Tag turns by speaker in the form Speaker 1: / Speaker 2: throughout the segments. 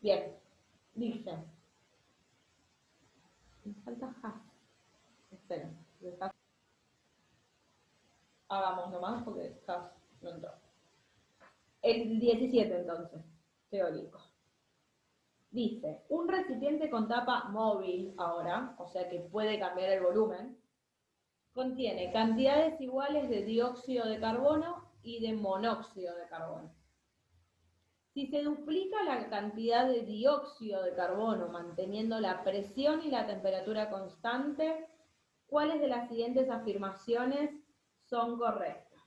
Speaker 1: Bien, dice. Me falta ja. Espera, hagamos nomás porque ja no entró. El 17 entonces, teórico. Dice, un recipiente con tapa móvil ahora, o sea que puede cambiar el volumen, contiene cantidades iguales de dióxido de carbono y de monóxido de carbono. Si se duplica la cantidad de dióxido de carbono manteniendo la presión y la temperatura constante, ¿cuáles de las siguientes afirmaciones son correctas?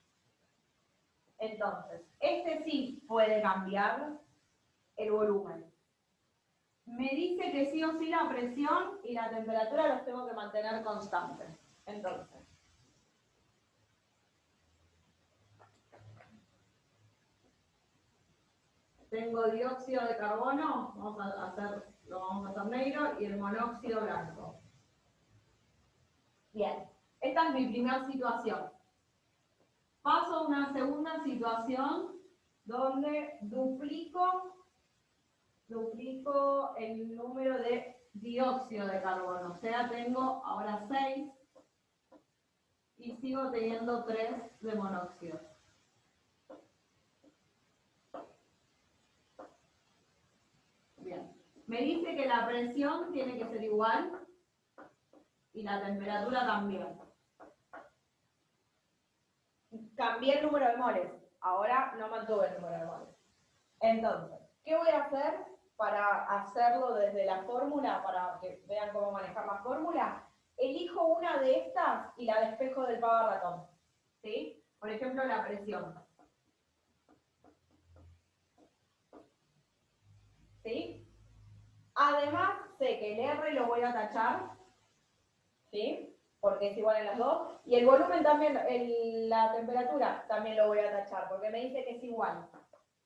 Speaker 1: Entonces, este sí puede cambiar el volumen. Me dice que sí o sí la presión y la temperatura los tengo que mantener constantes. Entonces, tengo dióxido de carbono, lo vamos a hacer negro, y el monóxido blanco. Bien, esta es mi primera situación. Paso a una segunda situación donde duplico el número de dióxido de carbono. O sea, tengo ahora 6 y sigo teniendo 3 de monóxido. Bien. Me dice que la presión tiene que ser igual y la temperatura también. Cambié el número de moles. Ahora no mantuve el número de moles. Entonces, ¿qué voy a hacer para hacerlo desde la fórmula? Para que vean cómo manejar la fórmula. Elijo una de estas y la despejo del pava ratón. ¿Sí? Por ejemplo, la presión. ¿Sí? Además, sé que el R lo voy a tachar. ¿Sí? Porque es igual en las dos. Y el volumen también, la temperatura también lo voy a tachar, porque me dice que es igual.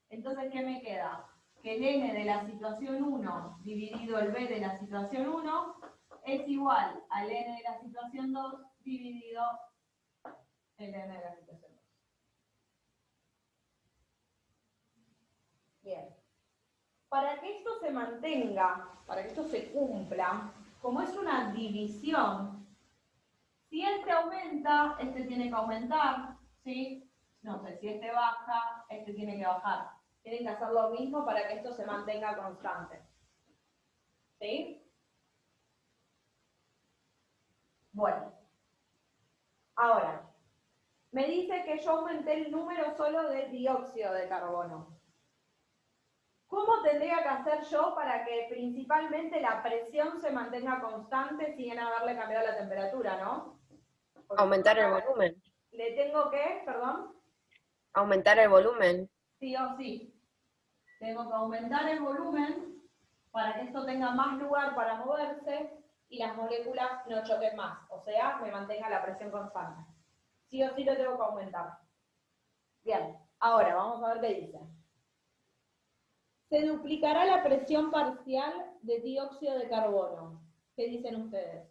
Speaker 1: Entonces, ¿qué me queda? Que el N de la situación 1 dividido el B de la situación 1 es igual al N de la situación 2 dividido el N de la situación 2. Bien. Para que esto se mantenga, para que esto se cumpla, como es una división, si este aumenta, este tiene que aumentar, ¿sí? No sé, si este baja, este tiene que bajar. Tienen que hacer lo mismo para que esto se mantenga constante. ¿Sí? Bueno. Ahora, me dice que yo aumenté el número solo de dióxido de carbono. ¿Cómo tendría que hacer yo para que principalmente la presión se mantenga constante sin haberle cambiado la temperatura, no? Porque
Speaker 2: Aumentar el volumen.
Speaker 1: le tengo que, perdón,
Speaker 2: Aumentar el volumen.
Speaker 1: sí o sí. Tengo que aumentar el volumen para que esto tenga más lugar para moverse y las moléculas no choquen más. O sea, me mantenga la presión constante. Sí o sí lo tengo que aumentar. Bien, ahora vamos a ver qué dice. Se duplicará la presión parcial de dióxido de carbono. ¿Qué dicen ustedes?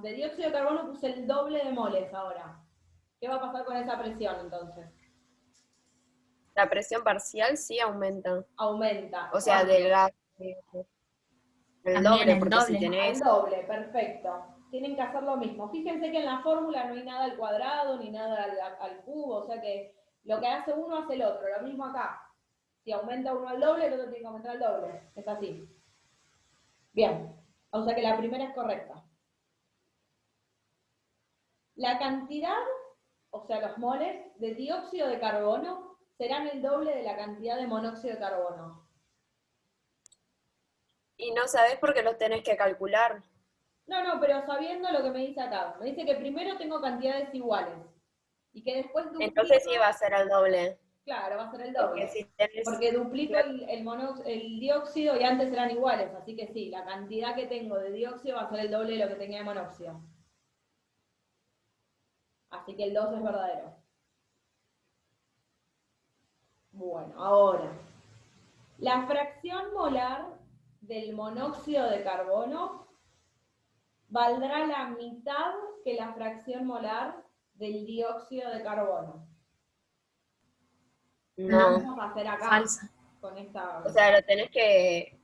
Speaker 1: De dióxido de carbono puse el doble de moles ahora. ¿Qué va a pasar con esa presión entonces?
Speaker 2: La presión parcial sí aumenta.
Speaker 1: Aumenta.
Speaker 2: O sea,
Speaker 1: ¿Cuánto?
Speaker 2: del gas. El
Speaker 3: También
Speaker 2: doble,
Speaker 3: el
Speaker 2: porque si
Speaker 3: doble.
Speaker 1: Al
Speaker 2: tenés.
Speaker 1: doble, perfecto. Tienen que hacer lo mismo. Fíjense que en la fórmula no hay nada al cuadrado ni nada al cubo, o sea que lo que hace uno hace el otro. Lo mismo acá. Si aumenta uno al doble, el otro tiene que aumentar al doble. Es así. Bien. O sea que la primera es correcta. La cantidad, o sea, los moles de dióxido de carbono serán el doble de la cantidad de monóxido de carbono.
Speaker 2: Y no sabés por qué los tenés que calcular.
Speaker 1: No, pero sabiendo lo que me dice acá. Me dice que primero tengo cantidades iguales y que después
Speaker 2: Entonces sí va
Speaker 1: duplico,
Speaker 2: a ser el doble.
Speaker 1: claro, va a ser el
Speaker 2: Porque
Speaker 1: doble.
Speaker 2: si tenés.
Speaker 1: Porque duplico el dióxido y antes eran iguales, así que sí, la cantidad que tengo de dióxido va a ser el doble de lo que tenía de monóxido. Así que el 2 es verdadero. Bueno, ahora, la fracción molar del monóxido de carbono valdrá la mitad que la fracción molar del dióxido de carbono.
Speaker 2: No.
Speaker 1: Vamos a hacer acá,
Speaker 3: Falsa.
Speaker 1: con esta...
Speaker 2: O sea, lo tenés que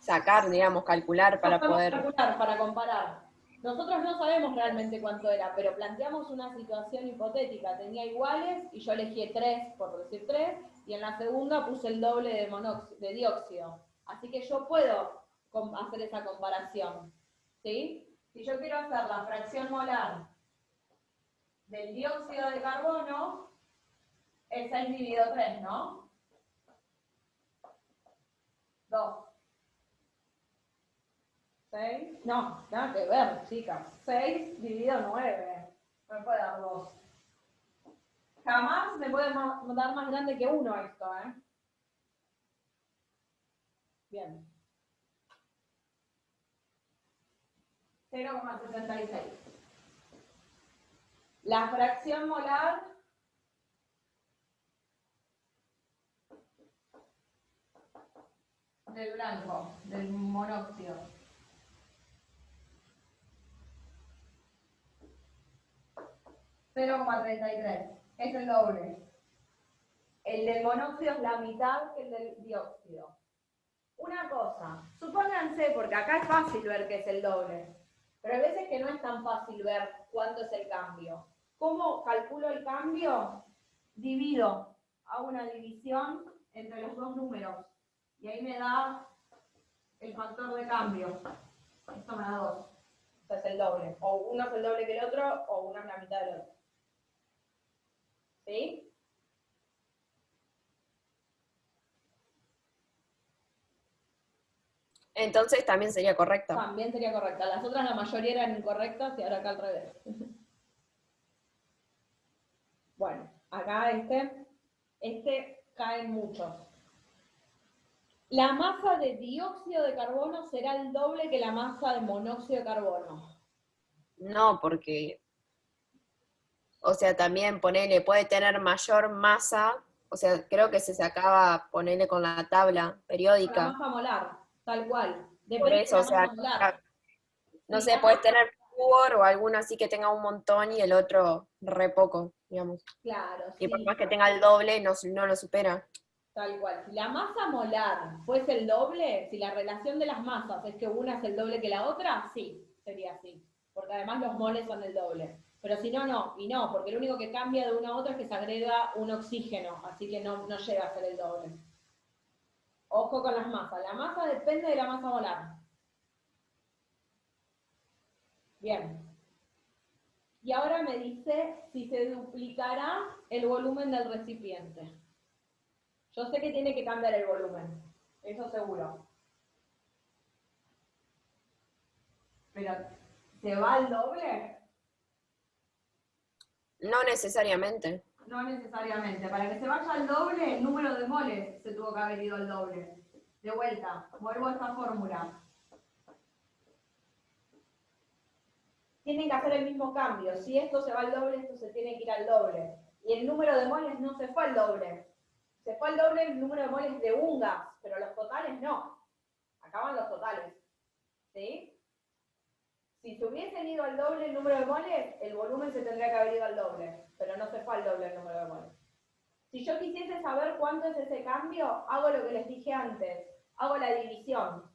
Speaker 2: sacar, digamos, calcular para
Speaker 1: Podemos
Speaker 2: poder...
Speaker 1: calcular, para comparar. Nosotros no sabemos realmente cuánto era, pero planteamos una situación hipotética. Tenía iguales y yo elegí 3, por decir 3, y en la segunda puse el doble de dióxido. Así que yo puedo hacer esa comparación. ¿Sí? Si yo quiero hacer la fracción molar del dióxido de carbono, es 6 dividido 3, ¿no? 2. 6, no, nada que ver, chicas. 6 dividido 9. No me puede dar 2. Jamás me puede dar más grande que 1 esto, ¿eh? Bien. 0,76. La fracción molar del blanco, del monóxido. $0,33. Es el doble. El del monóxido es la mitad que el del dióxido. Una cosa, supónganse, porque acá es fácil ver que es el doble, pero hay veces que no es tan fácil ver cuánto es el cambio. ¿Cómo calculo el cambio? Divido, hago una división entre los dos números y ahí me da el factor de cambio. Esto me da 2. Esto es el doble. O uno es el doble que el otro, o uno es la mitad del otro. ¿Sí?
Speaker 2: Entonces también sería correcto.
Speaker 1: También sería correcta. Las otras la mayoría eran incorrectas y ahora acá al revés. Bueno, acá este caen muchos. La masa de dióxido de carbono será el doble que la masa de monóxido de carbono.
Speaker 2: No, porque, o sea, también ponele, puede tener mayor masa, o sea, creo que se sacaba, ponele con la tabla
Speaker 1: Con la
Speaker 2: periódica.
Speaker 1: masa molar, tal cual.
Speaker 2: Por
Speaker 1: Depende de
Speaker 2: eso,
Speaker 1: la
Speaker 2: o sea,
Speaker 1: masa molar.
Speaker 2: no
Speaker 1: Si
Speaker 2: sé,
Speaker 1: la
Speaker 2: puedes
Speaker 1: masa,
Speaker 2: tener flúor o alguno así que tenga un montón y el otro re poco, digamos.
Speaker 1: claro,
Speaker 2: Y por
Speaker 1: sí,
Speaker 2: más que tenga el doble, no lo supera.
Speaker 1: tal cual. Si la masa molar fuese el doble, si la relación de las masas es que una es el doble que la otra, sí, sería así. Porque además los moles son el doble. Pero si no, no. Y no, porque lo único que cambia de una a otra es que se agrega un oxígeno, así que no llega a ser el doble. Ojo con las masas. La masa depende de la masa molar. Bien. Y ahora me dice si se duplicará el volumen del recipiente. Yo sé que tiene que cambiar el volumen, eso seguro. Pero, ¿se va al doble?
Speaker 2: No necesariamente.
Speaker 1: No necesariamente. Para que se vaya al doble, el número de moles se tuvo que haber ido al doble. De vuelta, vuelvo a esta fórmula. Tienen que hacer el mismo cambio. Si esto se va al doble, esto se tiene que ir al doble. Y el número de moles no se fue al doble. Se fue al doble el número de moles de un gas, pero los totales no. Acaban los totales. ¿Sí? Si se hubiesen ido al doble el número de moles, el volumen se tendría que haber ido al doble, pero no se fue al doble el número de moles. Si yo quisiese saber cuánto es ese cambio, hago lo que les dije antes, hago la división.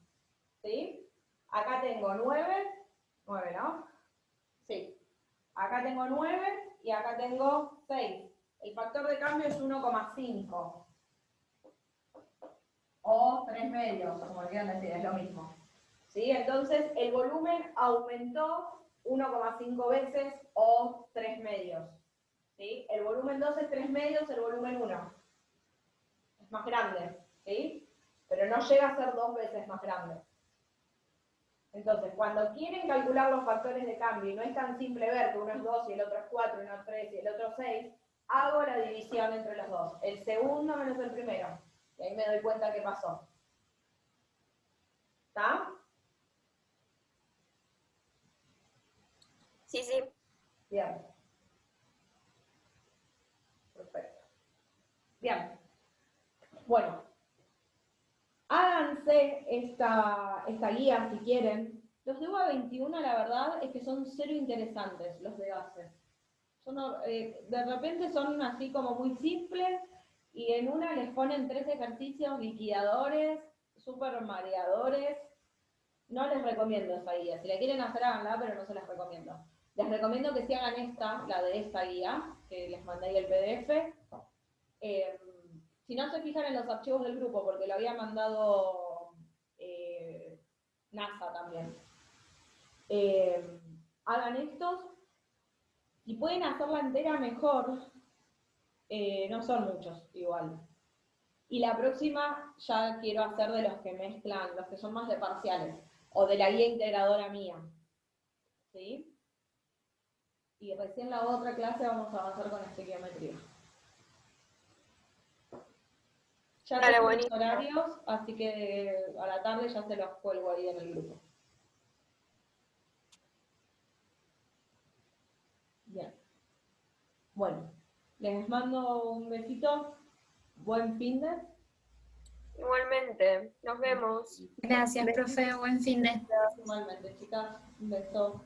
Speaker 1: ¿Sí? Acá tengo 9, ¿no? Sí. Acá tengo 9 y acá tengo 6. El factor de cambio es 1,5. O 3 medios, como le quieran decir, es lo mismo. ¿Sí? Entonces, el volumen aumentó 1,5 veces o 3 medios. ¿Sí? El volumen 2 es 3 medios, el volumen 1 es más grande, ¿sí? Pero no llega a ser 2 veces más grande. Entonces, cuando quieren calcular los factores de cambio y no es tan simple ver que uno es 2 y el otro es 4, y uno es 3 y el otro es 6, hago la división entre los dos. El segundo menos el primero. Y ahí me doy cuenta qué pasó. ¿Está?
Speaker 2: Sí, sí.
Speaker 1: Bien. Perfecto. Bien. Bueno, háganse esta guía si quieren. Los de UBA 21, la verdad es que son cero interesantes, los de gases. De repente son así como muy simples y en una les ponen 3 ejercicios liquidadores súper mareadores. No les recomiendo esa guía. Si la quieren hacer, háganla, pero no se las recomiendo. Les recomiendo que si hagan esta, la de esta guía, que les mandé ahí el PDF. Si no se fijan en los archivos del grupo, porque lo había mandado NASA también. Hagan estos. Si pueden hacerla entera, mejor. No son muchos, igual. Y la próxima ya quiero hacer de los que mezclan, los que son más de parciales, o de la guía integradora mía. ¿Sí? Y recién la otra clase vamos a avanzar con estequiometría. Ya
Speaker 2: Dale,
Speaker 1: tengo los
Speaker 2: buenísimo.
Speaker 1: horarios, así que a la tarde ya se los cuelgo ahí en el grupo. Bien. Bueno, les mando un besito. Buen fin de.
Speaker 2: Igualmente, nos vemos.
Speaker 3: Gracias, profe, buen fin de.
Speaker 1: Igualmente, chicas. Un beso.